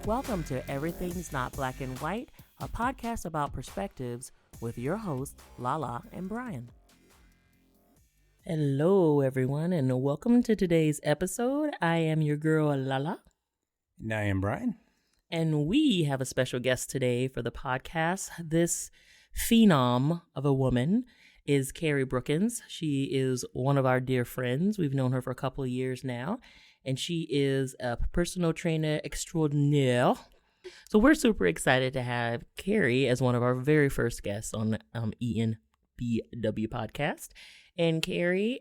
Welcome to Everything's Not Black and White, a podcast about perspectives with your hosts, Lala and Brian. Hello, everyone, and welcome to today's episode. I am your girl, Lala. And I am Brian. And we have a special guest today for the podcast. This phenom of a woman is Carrie Brookins. She is one of our dear friends. We've known her for a couple of years now, and she is a personal trainer extraordinaire. So we're super excited to have Carrie as one of our very first guests on ENBW podcast. And Carrie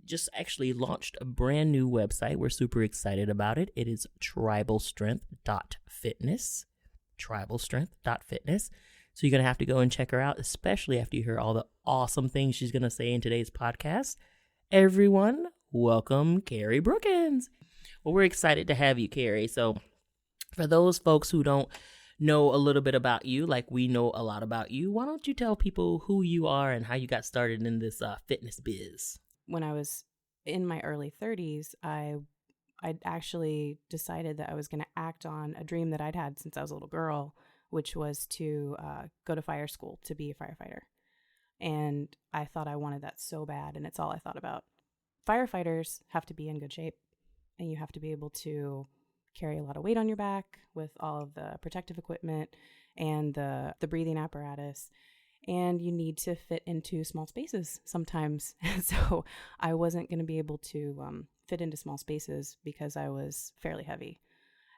just actually launched a brand new website. We're super excited about it. It is tribalstrength.fitness. Tribalstrength.fitness. So you're going to have to go and check her out, especially after you hear all the awesome things she's going to say in today's podcast. Everyone, welcome Carrie Brookins. Well, we're excited to have you, Carrie. So for those folks who don't know a little bit about you, like we know a lot about you, why don't you tell people who you are and how you got started in this fitness biz? When I was in my early 30s, I actually decided that I was going to act on a dream that I'd had since I was a little girl, which was to go to fire school to be a firefighter. And I thought I wanted that so bad, and it's all I thought about. Firefighters have to be in good shape, and you have to be able to carry a lot of weight on your back with all of the protective equipment and the breathing apparatus. And you need to fit into small spaces sometimes. So I wasn't going to be able to fit into small spaces because I was fairly heavy.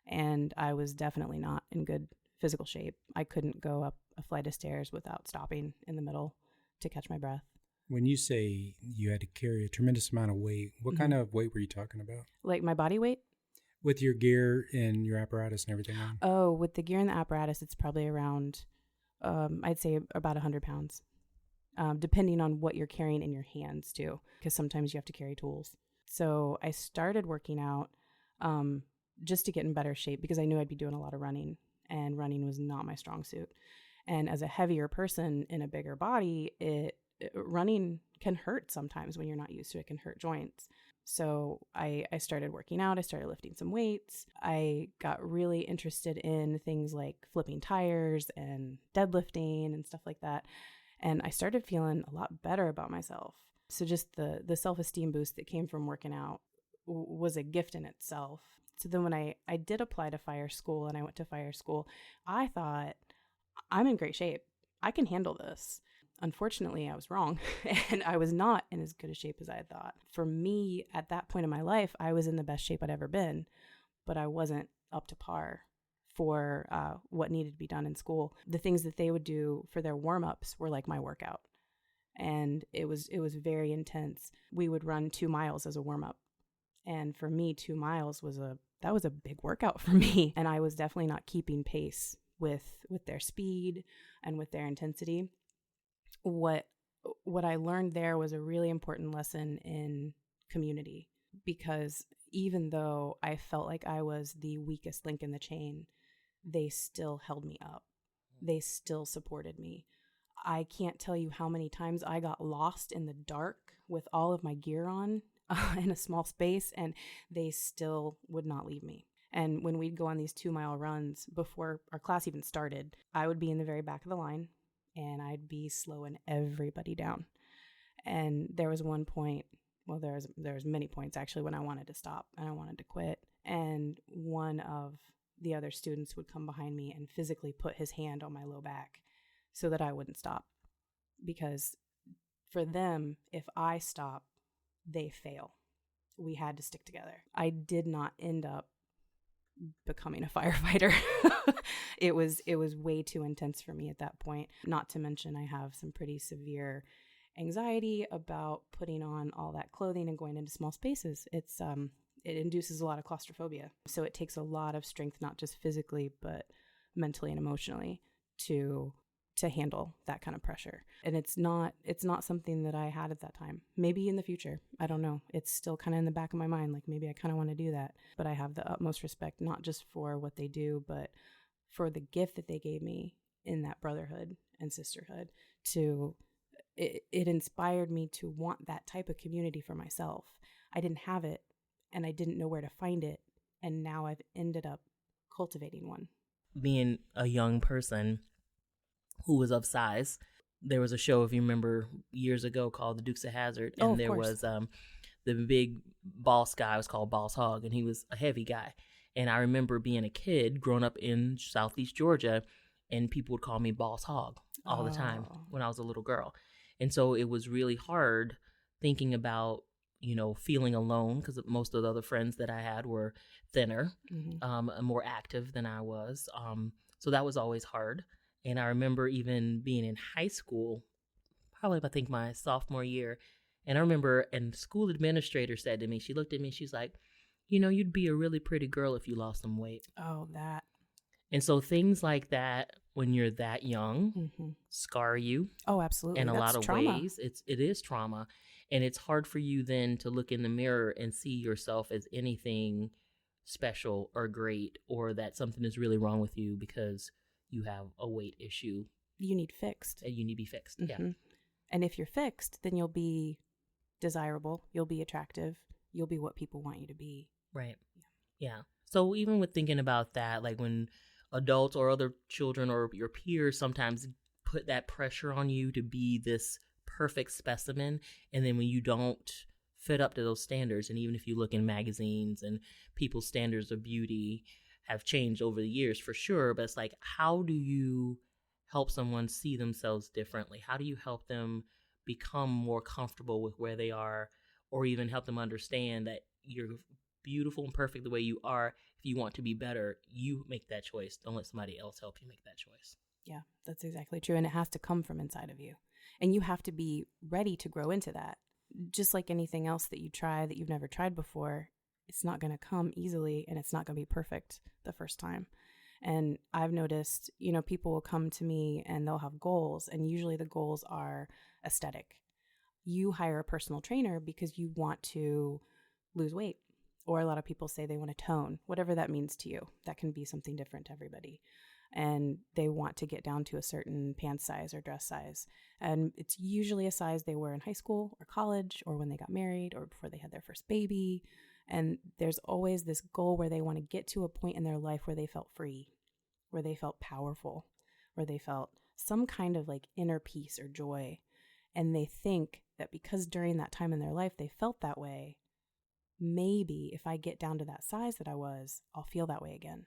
And I was definitely not in good physical shape. I couldn't go up a flight of stairs without stopping in the middle to catch my breath. When you say you had to carry a tremendous amount of weight, what kind of weight were you talking about? Like my body weight? With your gear and your apparatus and everything on? Oh, with the gear and the apparatus, it's probably around, I'd say about 100 pounds, depending on what you're carrying in your hands too, because sometimes you have to carry tools. So I started working out just to get in better shape because I knew I'd be doing a lot of running, and running was not my strong suit. And as a heavier person in a bigger body, running can hurt sometimes when you're not used to it. It can hurt joints. So I started working out. I started lifting some weights. I got really interested in things like flipping tires and deadlifting and stuff like that. And I started feeling a lot better about myself. So just the self-esteem boost that came from working out was a gift in itself. So then when I did apply to fire school and I went to fire school, I thought, I'm in great shape. I can handle this. Unfortunately, I was wrong, and I was not in as good a shape as I had thought. For me, at that point in my life, I was in the best shape I'd ever been, but I wasn't up to par for what needed to be done in school. The things that they would do for their warm-ups were like my workout, and it was very intense. We would run 2 miles as a warm-up, and for me, 2 miles was a big workout for me, and I was definitely not keeping pace with their speed and with their intensity. What I learned there was a really important lesson in community, because even though I felt like I was the weakest link in the chain, they still held me up. They still supported me. I can't tell you how many times I got lost in the dark with all of my gear on in a small space, and they still would not leave me. And when we'd go on these 2 mile runs before our class even started, I would be in the very back of the line, and I'd be slowing everybody down. And there was one point, well, there was many points actually, when I wanted to stop and I wanted to quit. And one of the other students would come behind me and physically put his hand on my low back so that I wouldn't stop. Because for them, if I stop, they fail. We had to stick together. I did not end up becoming a firefighter. It was way too intense for me at that point. Not to mention I have some pretty severe anxiety about putting on all that clothing and going into small spaces. It induces a lot of claustrophobia. So it takes a lot of strength, not just physically, but mentally and emotionally to handle that kind of pressure. And it's not something that I had at that time. Maybe in the future, I don't know. It's still kind of in the back of my mind, like maybe I kind of want to do that. But I have the utmost respect, not just for what they do, but for the gift that they gave me in that brotherhood and sisterhood. It inspired me to want that type of community for myself. I didn't have it, and I didn't know where to find it. And now I've ended up cultivating one. Being a young person who was of size, there was a show, if you remember, years ago called The Dukes of Hazzard, and of there course. was the big boss guy was called Boss Hogg, and he was a heavy guy. And I remember being a kid growing up in Southeast Georgia, and people would call me Boss Hogg all the time when I was a little girl. And so it was really hard thinking about, feeling alone, because most of the other friends that I had were thinner, more active than I was. So that was always hard. And I remember even being in high school, probably I think my sophomore year. And I remember, and the school administrator said to me, she looked at me, she's like, you'd be a really pretty girl if you lost some weight. Oh, that. And so things like that, when you're that young, scar you. Oh, absolutely. In a That's lot of trauma. ways. It is trauma. And it's hard for you then to look in the mirror and see yourself as anything special or great, or that something is really wrong with you because you have a weight issue. You need fixed. And you need to be fixed. Yeah. And if you're fixed, then you'll be desirable. You'll be attractive. You'll be what people want you to be. Right. Yeah. So even with thinking about that, like when adults or other children or your peers sometimes put that pressure on you to be this perfect specimen, and then when you don't fit up to those standards, and even if you look in magazines and people's standards of beauty have changed over the years for sure, but it's like, how do you help someone see themselves differently? How do you help them become more comfortable with where they are, or even help them understand that you're beautiful and perfect the way you are? If you want to be better, you make that choice. Don't let somebody else help you make that choice. Yeah, that's exactly true. And it has to come from inside of you. And you have to be ready to grow into that. Just like anything else that you try that you've never tried before, it's not going to come easily, and it's not going to be perfect the first time. And I've noticed, people will come to me and they'll have goals, and usually the goals are aesthetic. You hire a personal trainer because you want to lose weight, or a lot of people say they want to tone, whatever that means to you. That can be something different to everybody. And they want to get down to a certain pant size or dress size. And it's usually a size they were in high school or college, or when they got married, or before they had their first baby. And there's always this goal where they want to get to a point in their life where they felt free, where they felt powerful, where they felt some kind of like inner peace or joy. And they think that because during that time in their life they felt that way, maybe if I get down to that size that I was, I'll feel that way again.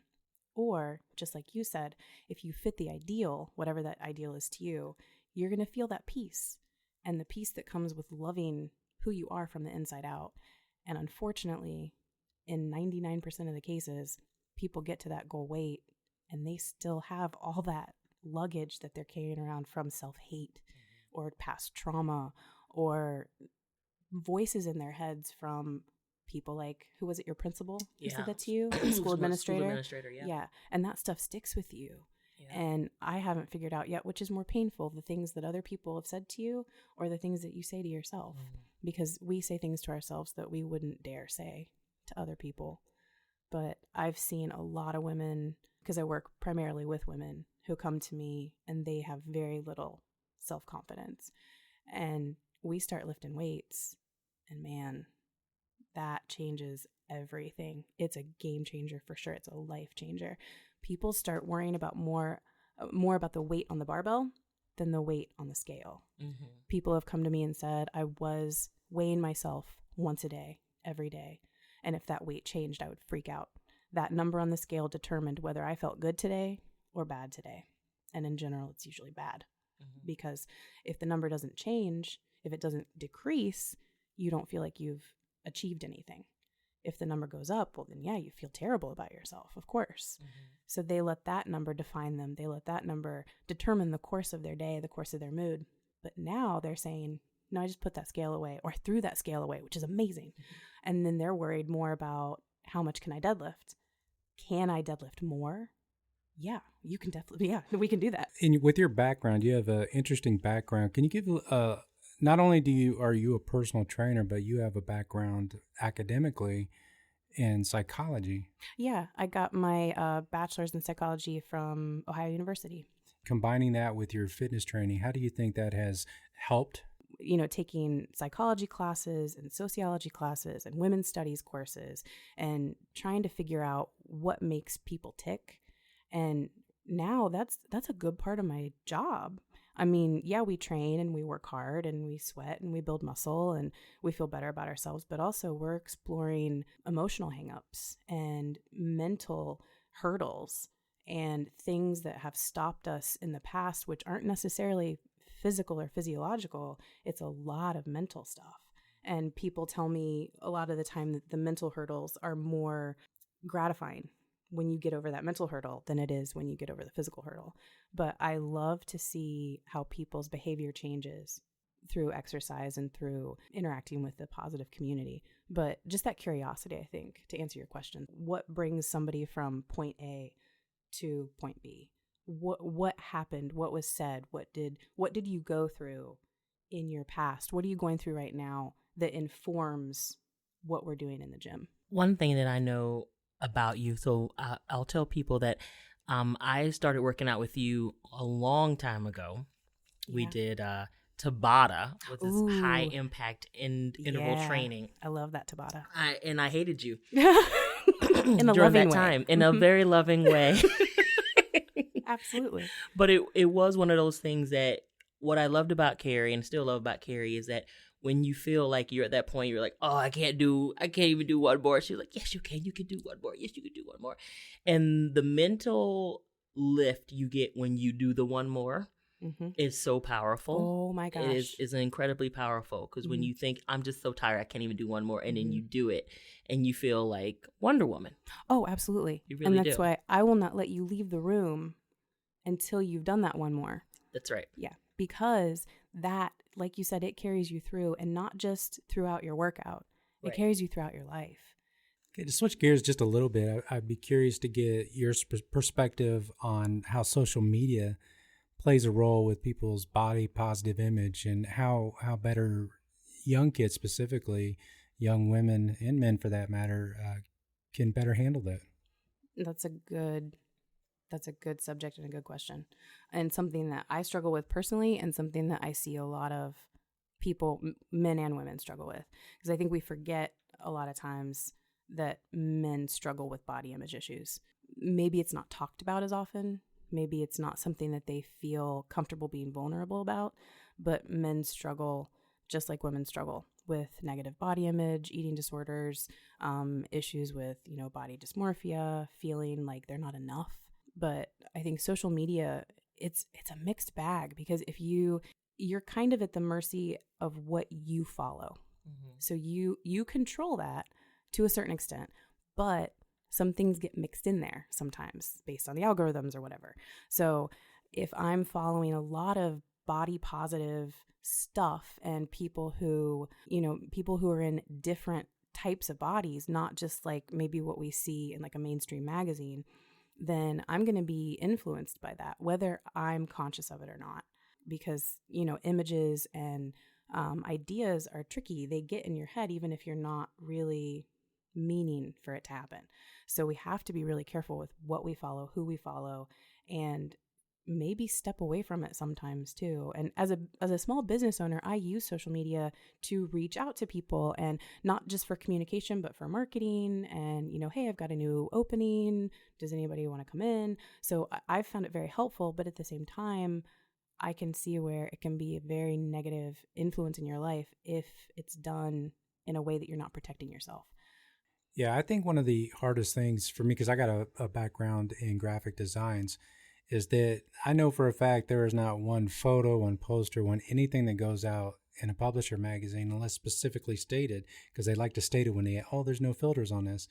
Or just like you said, if you fit the ideal, whatever that ideal is to you, you're going to feel that peace, and the peace that comes with loving who you are from the inside out. And unfortunately, in 99% of the cases, people get to that goal weight and they still have all that luggage that they're carrying around from self-hate or past trauma, or voices in their heads from people like, who was it, your principal who said that to you? School administrator? School administrator, yeah. Yeah. And that stuff sticks with you. Yeah. And I haven't figured out yet which is more painful, the things that other people have said to you or the things that you say to yourself. Because we say things to ourselves that we wouldn't dare say to other people. But I've seen a lot of women, because I work primarily with women, who come to me and they have very little self-confidence. And we start lifting weights, and man, that changes everything. It's a game changer for sure. It's a life changer. People start worrying about more about the weight on the barbell than the weight on the scale. People have come to me and said, I was weighing myself once a day, every day. And if that weight changed, I would freak out. That number on the scale determined whether I felt good today or bad today. And in general, it's usually bad. Because if the number doesn't change, if it doesn't decrease, you don't feel like you've achieved anything. If the number goes up, well, then yeah, you feel terrible about yourself, of course. So they let that number define them. They let that number determine the course of their day, the course of their mood. But now they're saying, no, I just put that scale away, or threw that scale away, which is amazing. And then they're worried more about, how much can I deadlift? Can I deadlift more? Yeah, you can definitely, yeah, we can do that. And with your background, you have an interesting background. Can you give not only are you a personal trainer, but you have a background academically in psychology. Yeah, I got my bachelor's in psychology from Ohio University. Combining that with your fitness training, how do you think that has helped? taking psychology classes and sociology classes and women's studies courses and trying to figure out what makes people tick. And now that's a good part of my job. I mean, yeah, we train and we work hard and we sweat and we build muscle and we feel better about ourselves, but also we're exploring emotional hangups and mental hurdles and things that have stopped us in the past, which aren't necessarily physical or physiological. It's a lot of mental stuff. And people tell me a lot of the time that the mental hurdles are more gratifying when you get over that mental hurdle than it is when you get over the physical hurdle. But I love to see how people's behavior changes through exercise and through interacting with the positive community. But just that curiosity, I think, to answer your question, what brings somebody from point A to point B? What happened? What was said? What did you go through in your past? What are you going through right now that informs what we're doing in the gym? One thing that I know about you, so I'll tell people that I started working out with you a long time ago. Yeah. We did Tabata, with this high impact interval training. I love that Tabata. I hated you in a during loving that way. time, in a very loving way. Absolutely. But it was one of those things that what I loved about Carrie and still love about Carrie is that when you feel like you're at that point, you're like, oh, I can't even do one more. She's like, yes, you can do one more. Yes, you can do one more. And the mental lift you get when you do the one more is so powerful. Oh my gosh. It is incredibly powerful because when you think, I'm just so tired, I can't even do one more. And then you do it and you feel like Wonder Woman. Oh, absolutely. You really do. And that's why I will not let you leave the room until you've done that one more. That's right. Yeah. Because that, like you said, it carries you through, and not just throughout your workout. It carries you throughout your life. Okay, to switch gears just a little bit, I'd be curious to get your perspective on how social media plays a role with people's body positive image and how better young kids, specifically young women and men for that matter, can better handle that. That's a good subject and a good question, and something that I struggle with personally, and something that I see a lot of people, men and women, struggle with. Because I think we forget a lot of times that men struggle with body image issues. Maybe it's not talked about as often. Maybe it's not something that they feel comfortable being vulnerable about. But men struggle just like women struggle with negative body image, eating disorders, issues with body dysmorphia, feeling like they're not enough. But I think social media, it's a mixed bag, because if you're kind of at the mercy of what you follow. Mm-hmm. So you control that to a certain extent, but some things get mixed in there sometimes based on the algorithms or whatever. So if I'm following a lot of body positive stuff and people who are in different types of bodies, not just like maybe what we see in like a mainstream magazine, then I'm going to be influenced by that, whether I'm conscious of it or not. Because, images and ideas are tricky. They get in your head even if you're not really meaning for it to happen. So we have to be really careful with what we follow, who we follow, and maybe step away from it sometimes too. And as a small business owner, I use social media to reach out to people, and not just for communication, but for marketing and, hey, I've got a new opening. Does anybody want to come in? So I've found it very helpful, but at the same time, I can see where it can be a very negative influence in your life if it's done in a way that you're not protecting yourself. Yeah, I think one of the hardest things for me, because I got a background in graphic designs, is that I know for a fact there is not one photo, one poster, anything that goes out in a publisher magazine, unless specifically stated, because they like to state it when there's no filters on this.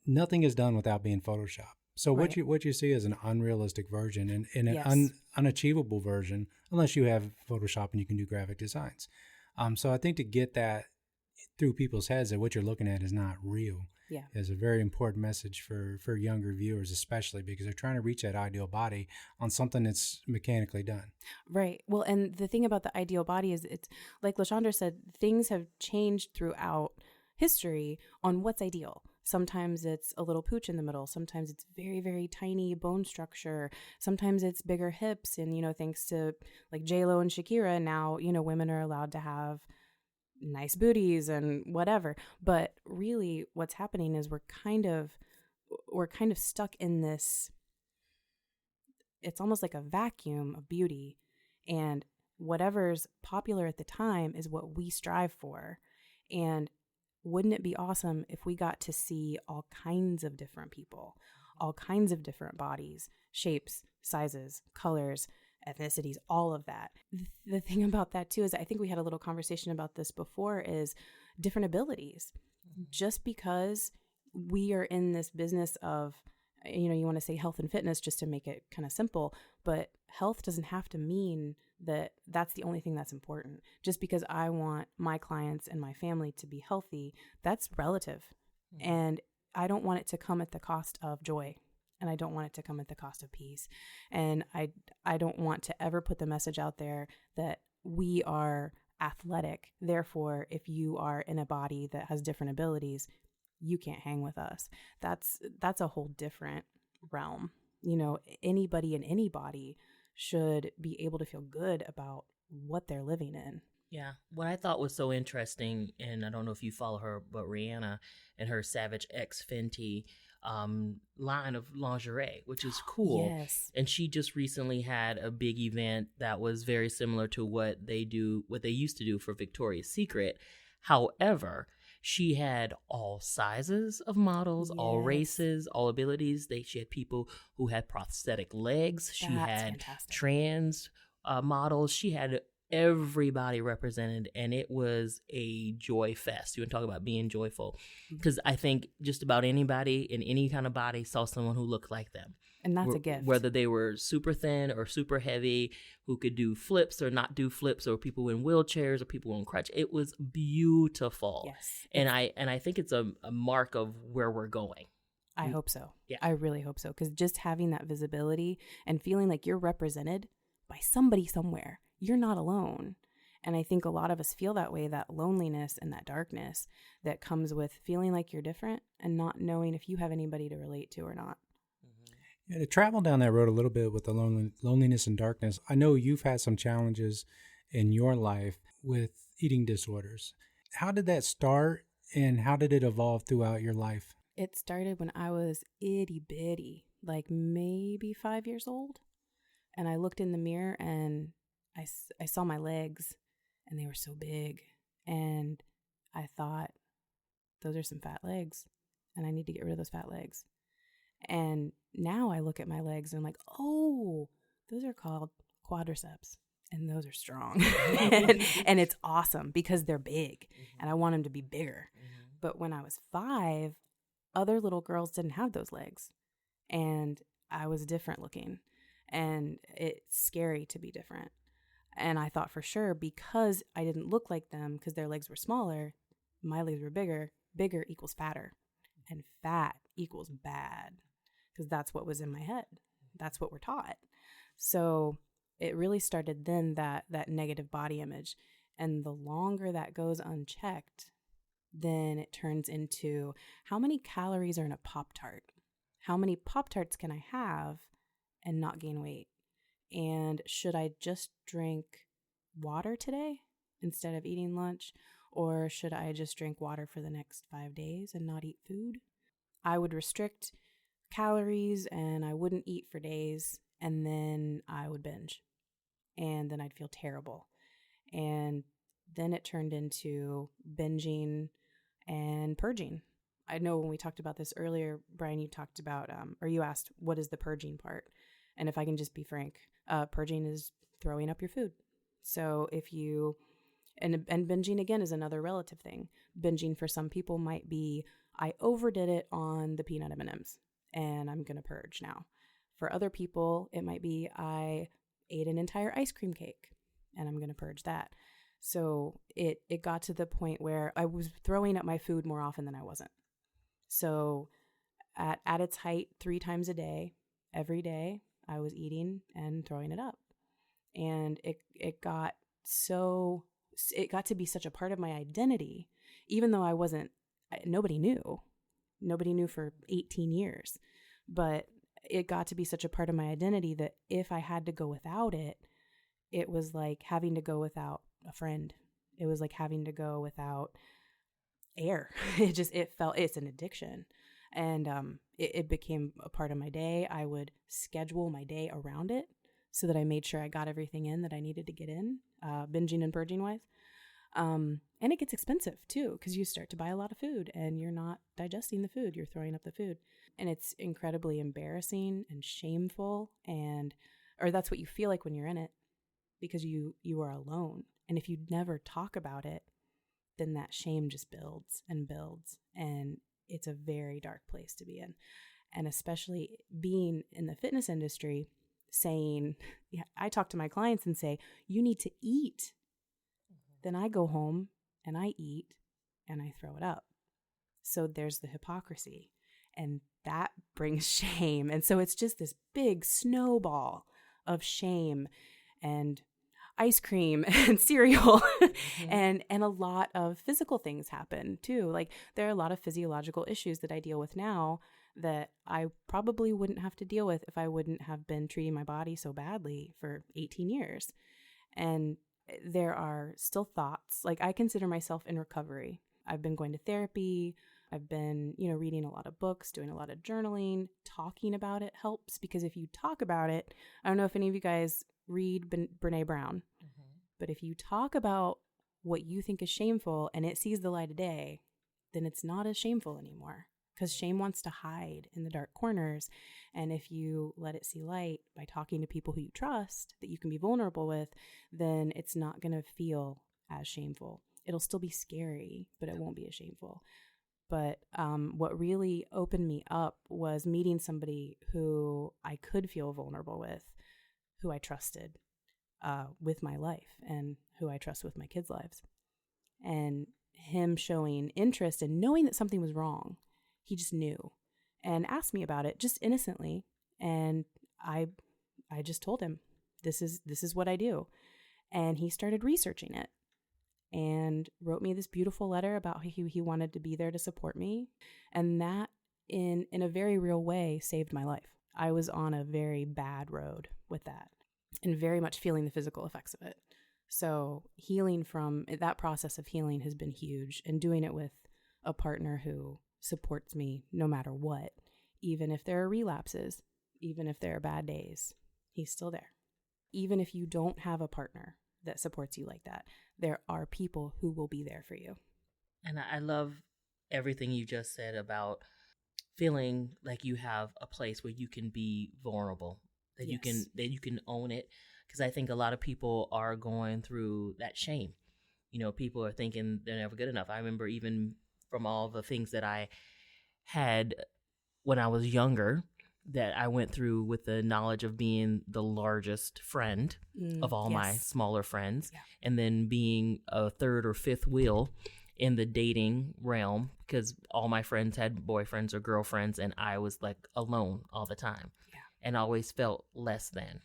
Nothing is done without being Photoshopped. So right. what you see is an unrealistic version and an yes. unachievable version, unless you have Photoshop and you can do graphic designs. So I think to get that through people's heads that what you're looking at is not real is a very important message for younger viewers, especially because they're trying to reach that ideal body on something that's mechanically done. Right. Well, and the thing about the ideal body is, it's like LaShondra said, things have changed throughout history on what's ideal. Sometimes it's a little pooch in the middle. Sometimes it's very, very tiny bone structure. Sometimes it's bigger hips. And, thanks to like J-Lo and Shakira, now, women are allowed to have nice booties and whatever. But really what's happening is we're kind of stuck in this, it's almost like a vacuum of beauty, and whatever's popular at the time is what we strive for. And wouldn't it be awesome if we got to see all kinds of different people, all kinds of different bodies, shapes, sizes, colors, ethnicities, all of that? The thing about that too is, I think we had a little conversation about this before, is different abilities. Just because we are in this business of, you want to say health and fitness just to make it kind of simple, but health doesn't have to mean that that's the only thing that's important. Just because I want my clients and my family to be healthy, that's relative. And I don't want it to come at the cost of joy. And I don't want it to come at the cost of peace. And I don't want to ever put the message out there that we are athletic. Therefore, if you are in a body that has different abilities, you can't hang with us. That's a whole different realm. Anybody in any body should be able to feel good about what they're living in. Yeah. What I thought was so interesting, and I don't know if you follow her, but Rihanna and her Savage X Fenty line of lingerie, which is cool. Yes. And she just recently had a big event that was very similar to what they used to do for Victoria's Secret. However, she had all sizes of models, all races, all abilities. She had people who had prosthetic legs. She had fantastic. Trans models. She had everybody represented, and it was a joy fest. You want to talk about being joyful, because I think just about anybody in any kind of body saw someone who looked like them. And that's a gift. Whether they were super thin or super heavy, who could do flips or not do flips, or people in wheelchairs or people on crutch. It was beautiful. Yes. And I think it's a mark of where we're going. I hope so. Yeah. I really hope so. Because just having that visibility and feeling like you're represented by somebody somewhere, you're not alone. And I think a lot of us feel that way, that loneliness and that darkness that comes with feeling like you're different and not knowing if you have anybody to relate to or not. Yeah, to travel down that road a little bit with the loneliness and darkness, I know you've had some challenges in your life with eating disorders. How did that start, and how did it evolve throughout your life? It started when I was itty bitty, like maybe 5 years old. And I looked in the mirror and I saw my legs, and they were so big. And I thought, those are some fat legs, and I need to get rid of those fat legs. And now I look at my legs and I'm like, oh, those are called quadriceps, and those are strong. and it's awesome because they're big, and I want them to be bigger. But when I was 5, other little girls didn't have those legs, and I was different looking, and it's scary to be different. And I thought for sure, because I didn't look like them, because their legs were smaller, my legs were bigger. Bigger equals fatter, and fat equals bad, because that's what was in my head. That's what we're taught. So it really started then, that negative body image. And the longer that goes unchecked, then it turns into, how many calories are in a Pop-Tart? How many Pop-Tarts can I have and not gain weight? And should I just drink water today instead of eating lunch? Or should I just drink water for the next 5 days and not eat food? I would restrict calories and I wouldn't eat for days, and then I would binge, and then I'd feel terrible. And then it turned into binging and purging. I know when we talked about this earlier, Brian, you talked about, or you asked, what is the purging part? And if I can just be frank, purging is throwing up your food. So if you, and binging again is another relative thing. Binging for some people might be, I overdid it on the peanut M&Ms and I'm going to purge now. For other people, it might be, I ate an entire ice cream cake and I'm going to purge that. So it got to the point where I was throwing up my food more often than I wasn't. So at its height, 3 times a day, every day, I was eating and throwing it up. And it got to be such a part of my identity, even though nobody knew. Nobody knew for 18 years. But it got to be such a part of my identity that if I had to go without it, it was like having to go without a friend. It was like having to go without air. It's an addiction. And it became a part of my day. I would schedule my day around it so that I made sure I got everything in that I needed to get in, binging and purging wise. And it gets expensive too, because you start to buy a lot of food and you're not digesting the food, you're throwing up the food. And it's incredibly embarrassing and shameful, or that's what you feel like when you're in it, because you are alone. And if you never talk about it, then that shame just builds and builds. And it's a very dark place to be in. And especially being in the fitness industry, I talk to my clients and say, you need to eat. Then I go home and I eat and I throw it up. So there's the hypocrisy, and that brings shame. And so it's just this big snowball of shame and ice cream and cereal and a lot of physical things happen too. Like there are a lot of physiological issues that I deal with now that I probably wouldn't have to deal with if I wouldn't have been treating my body so badly for 18 years. And there are still thoughts. Like I consider myself in recovery. I've been going to therapy. I've been, reading a lot of books, doing a lot of journaling. Talking about it helps, because if you talk about it, I don't know if any of you guys read Brene Brown, but if you talk about what you think is shameful and it sees the light of day, then it's not as shameful anymore, because shame wants to hide in the dark corners. And if you let it see light by talking to people who you trust, that you can be vulnerable with, then it's not going to feel as shameful. It'll still be scary, but it won't be as shameful. But what really opened me up was meeting somebody who I could feel vulnerable with, who I trusted with my life and who I trust with my kids' lives. And him showing interest and knowing that something was wrong. He just knew and asked me about it just innocently. And I just told him, this is what I do. And he started researching it and wrote me this beautiful letter about how he wanted to be there to support me. And that in a very real way saved my life. I was on a very bad road with that and very much feeling the physical effects of it. So healing from that process of healing has been huge, and doing it with a partner who supports me no matter what, even if there are relapses, even if there are bad days, he's still there. Even if you don't have a partner that supports you like that, there are people who will be there for you. And I love everything you just said about feeling like you have a place where you can be vulnerable, that you can own it. Because I think a lot of people are going through that shame. People are thinking they're never good enough. I remember even from all the things that I had when I was younger, that I went through with the knowledge of being the largest friend of all my smaller friends, and then being a third or fifth wheel in the dating realm, because all my friends had boyfriends or girlfriends and I was like alone all the time and always felt less than.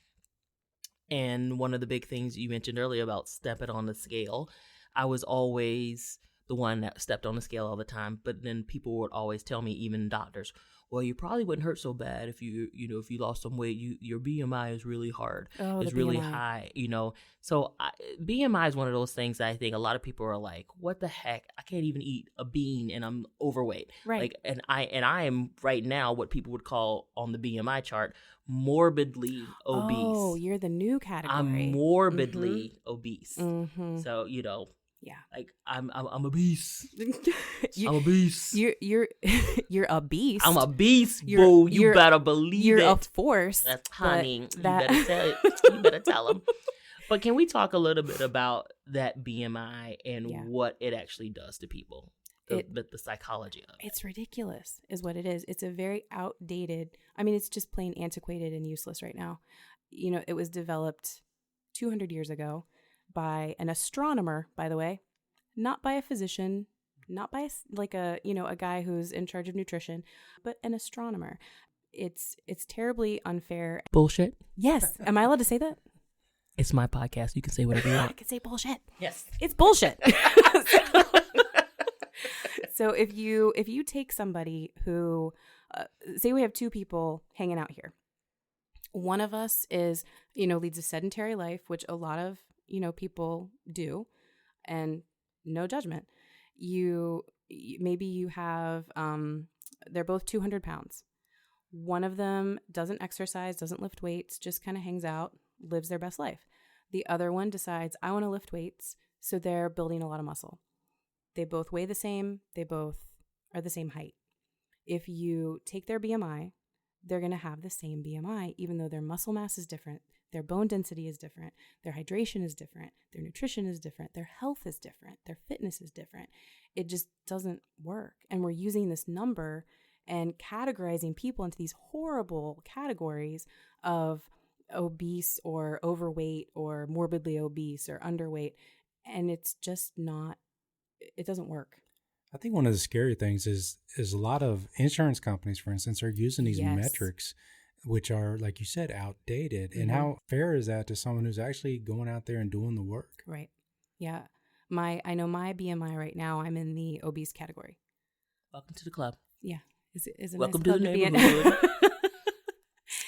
And one of the big things you mentioned earlier about stepping on the scale, I was always the one that stepped on the scale all the time. But then people would always tell me, even doctors, well, you probably wouldn't hurt so bad if you lost some weight. Your BMI is really hard. It's really high, So BMI is one of those things that I think a lot of people are like, what the heck? I can't even eat a bean and I'm overweight. Right. And I am right now what people would call on the BMI chart morbidly obese. Oh, you're the new category. I'm morbidly obese. Mm-hmm. So, yeah, like I'm obese. I'm obese. You're a beast. I'm a beast, boo. You better believe you're it. You're a force. That's honey. You better tell them. But can we talk a little bit about that BMI and what it actually does to people? The psychology of it. It's ridiculous is what it is. It's a very outdated, it's just plain antiquated and useless right now. It was developed 200 years ago by an astronomer, by the way, not by a physician, not by a guy who's in charge of nutrition, but an astronomer. It's terribly unfair. Bullshit. Yes. Am I allowed to say that? It's my podcast. You can say whatever you want. I can say bullshit. Yes. It's bullshit. So if you take somebody who, say we have two people hanging out here. One of us is, leads a sedentary life, which a lot of, people do, and no judgment. Maybe you have, they're both 200 pounds. One of them doesn't exercise, doesn't lift weights, just kind of hangs out, lives their best life. The other one decides, I want to lift weights, so they're building a lot of muscle. They both weigh the same. They both are the same height. If you take their BMI, they're going to have the same BMI, even though their muscle mass is different, their bone density is different, their hydration is different, their nutrition is different, their health is different, their fitness is different. It just doesn't work. And we're using this number and categorizing people into these horrible categories of obese or overweight or morbidly obese or underweight. And it's just not, it doesn't work. I think one of the scary things is a lot of insurance companies, for instance, are using these metrics, which are, like you said, outdated. Mm-hmm. And how fair is that to someone who's actually going out there and doing the work? Right. Yeah. I know my BMI right now, I'm in the obese category. Welcome to the club. Yeah. Is Welcome nice to the neighborhood.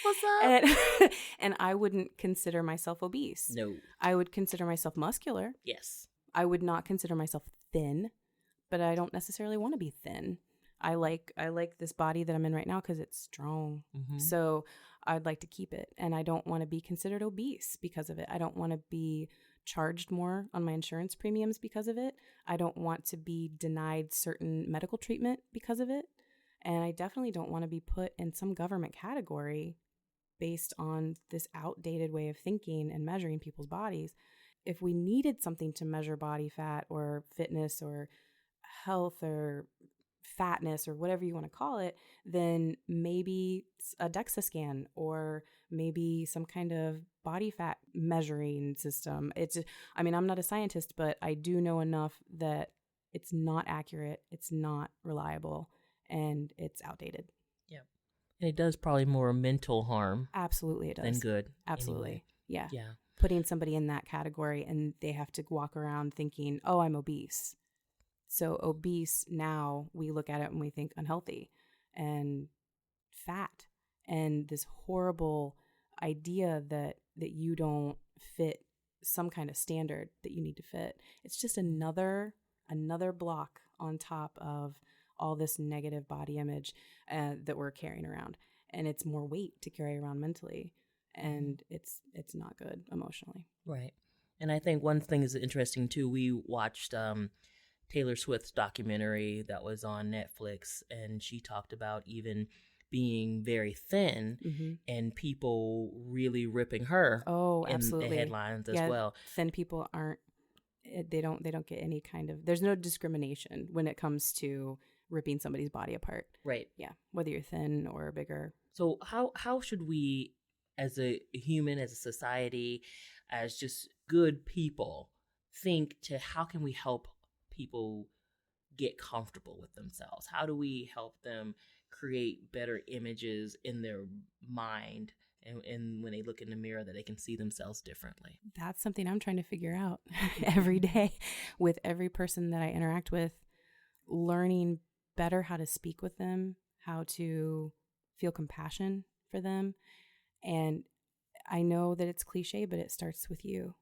What's up? And I wouldn't consider myself obese. No. I would consider myself muscular. Yes. I would not consider myself thin, but I don't necessarily want to be thin. I like this body that I'm in right now because it's strong. Mm-hmm. So I'd like to keep it. And I don't want to be considered obese because of it. I don't want to be charged more on my insurance premiums because of it. I don't want to be denied certain medical treatment because of it. And I definitely don't want to be put in some government category based on this outdated way of thinking and measuring people's bodies. If we needed something to measure body fat or fitness or health or fatness or whatever you want to call it, then maybe a DEXA scan or maybe some kind of body fat measuring system. I'm not a scientist, but I do know enough that it's not accurate, it's not reliable, and it's outdated. Yeah. And it does probably more mental harm. Absolutely it does. Than good. Absolutely. Anyway. Yeah. Yeah. Putting somebody in that category and they have to walk around thinking, oh, I'm obese. So obese, now we look at it and we think unhealthy and fat and this horrible idea that you don't fit some kind of standard that you need to fit. It's just another block on top of all this negative body image that we're carrying around. And it's more weight to carry around mentally. And it's not good emotionally. Right. And I think one thing is interesting too. We watched Taylor Swift's documentary that was on Netflix, and she talked about even being very thin and people really ripping her in the headlines as well. Thin people they don't get any kind of, there's no discrimination when it comes to ripping somebody's body apart. Right. Yeah. Whether you're thin or bigger. So how should we, as a human, as a society, as just good people, think to how can we help people get comfortable with themselves? How do we help them create better images in their mind and when they look in the mirror that they can see themselves differently? That's something I'm trying to figure out every day with every person that I interact with, learning better how to speak with them, how to feel compassion for them. And I know that it's cliche, but it starts with you.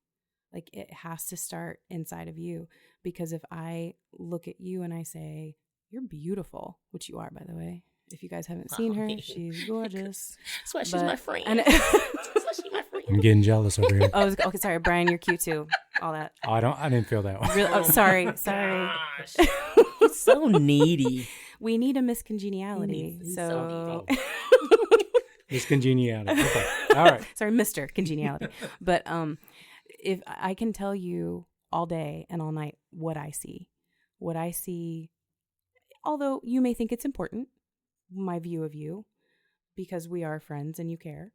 Like, it has to start inside of you, because if I look at you and I say, you're beautiful, which you are, by the way. If you guys haven't seen her, she's gorgeous. That's why she's my friend. That's why she's my friend. I'm getting jealous over here. Oh, okay, sorry, Brian, you're cute too. All that. Oh, I didn't feel that one. Really? Oh, sorry. He's so needy. We need a Miss Congeniality. He's so needy. Miss Congeniality. Okay. All right. Sorry, Mr. Congeniality. But if I can tell you all day and all night what I see, although you may think it's important, my view of you, because we are friends and you care.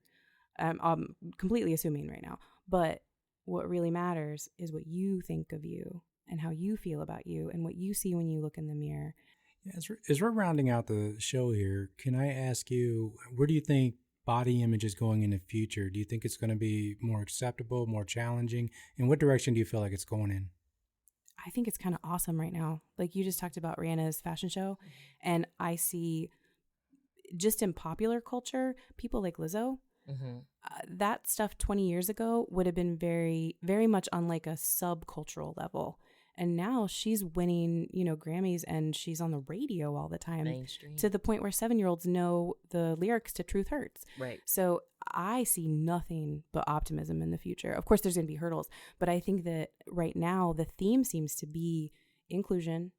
I'm completely assuming right now, but what really matters is what you think of you and how you feel about you and what you see when you look in the mirror. Yeah, as we're rounding out the show here, can I ask you, where do you think body image is going in the future? Do you think it's going to be more acceptable, more challenging? And what direction do you feel like it's going in? I think it's kind of awesome right now. Like you just talked about Rihanna's fashion show, and I see just in popular culture, people like Lizzo, that stuff 20 years ago would have been very, very much on like a subcultural level. And now she's winning, Grammys, and she's on the radio all the time. Mainstream. To the point where 7-year-olds know the lyrics to Truth Hurts. Right. So I see nothing but optimism in the future. Of course, there's going to be hurdles, but I think that right now the theme seems to be inclusion,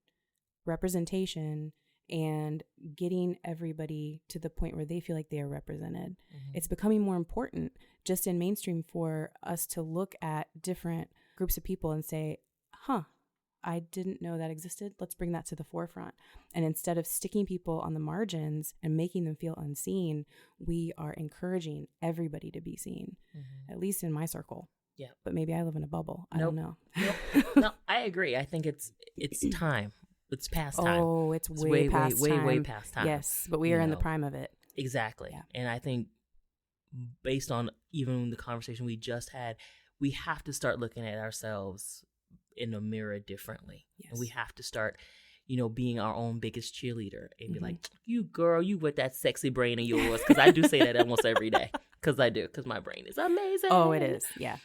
representation, and getting everybody to the point where they feel like they are represented. It's becoming more important just in mainstream for us to look at different groups of people and say, I didn't know that existed. Let's bring that to the forefront. And instead of sticking people on the margins and making them feel unseen, we are encouraging everybody to be seen, at least in my circle. Yeah. But maybe I live in a bubble. I don't know. No, I agree. I think it's time. It's past time. Oh, it's way past time. Way past time. Yes, but we are in the prime of it. Exactly. Yeah. And I think based on even the conversation we just had, we have to start looking at ourselves in a mirror differently. Yes. And we have to start, being our own biggest cheerleader and be like, you girl, you with that sexy brain of yours. Because I do say that almost every day. Because I do. Because my brain is amazing. Oh, it is. Yeah.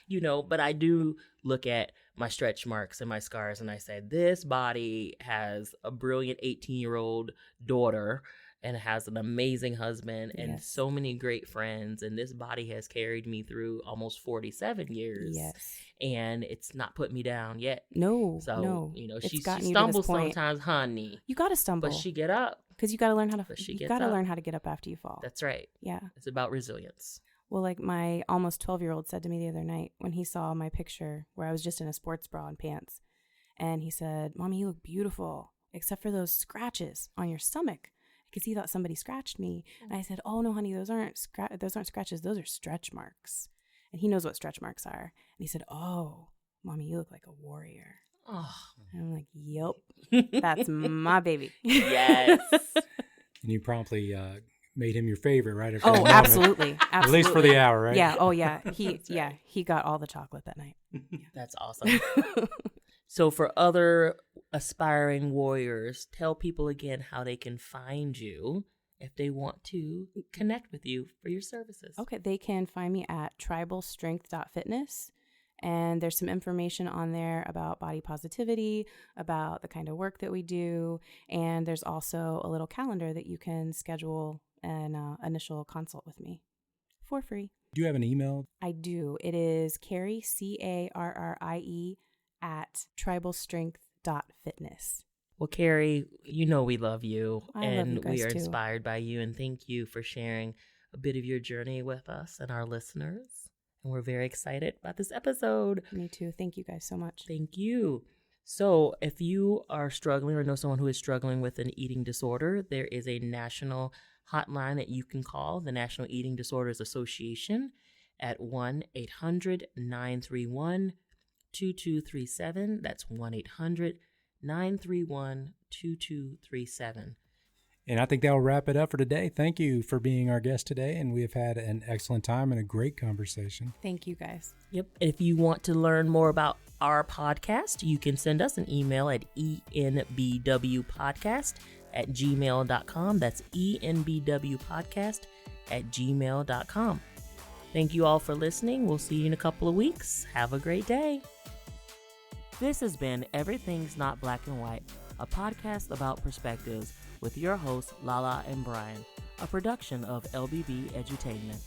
But I do look at my stretch marks and my scars and I say, this body has a brilliant 18-year-old daughter and has an amazing husband and so many great friends. And this body has carried me through almost 47 years. Yes. And it's not put me down yet. No. So, she stumbles sometimes, honey. You got to stumble. But she get up. Because you got to learn how to learn how to get up after you fall. That's right. Yeah. It's about resilience. Well, like my almost 12-year-old said to me the other night when he saw my picture where I was just in a sports bra and pants. And he said, Mommy, you look beautiful, except for those scratches on your stomach. Because he thought somebody scratched me. And I said, oh, no, honey, those aren't scratches. Those are stretch marks. And he knows what stretch marks are. And he said, oh, Mommy, you look like a warrior. Oh. And I'm like, yep, that's my baby. Yes. And you promptly made him your favorite, right? Oh, absolutely. At least for the hour, right? Yeah. Oh, yeah. He got all the chocolate that night. Yeah. That's awesome. So for other aspiring warriors, tell people again how they can find you if they want to connect with you for your services. Okay. They can find me at tribalstrength.fitness. And there's some information on there about body positivity, about the kind of work that we do. And there's also a little calendar that you can schedule an initial consult with me for free. Do you have an email? I do. It is Carrie, Carrie, at tribalstrength.fitness. Well, Carrie, we love you. I love you guys we are too. Inspired by you. And thank you for sharing a bit of your journey with us and our listeners. And we're very excited about this episode. Me too. Thank you guys so much. Thank you. So if you are struggling or know someone who is struggling with an eating disorder, there is a national hotline that you can call, the National Eating Disorders Association, at 1-800-931-2237. That's 1-800-931-2237. And I think that'll wrap it up for today. Thank you for being our guest today. And we have had an excellent time and a great conversation. Thank you, guys. Yep. If you want to learn more about our podcast, you can send us an email at enbwpodcast@gmail.com. That's enbwpodcast@gmail.com. Thank you all for listening. We'll see you in a couple of weeks. Have a great day. This has been Everything's Not Black and White, a podcast about perspectives with your hosts, Lala and Brian, a production of LBB Edutainment.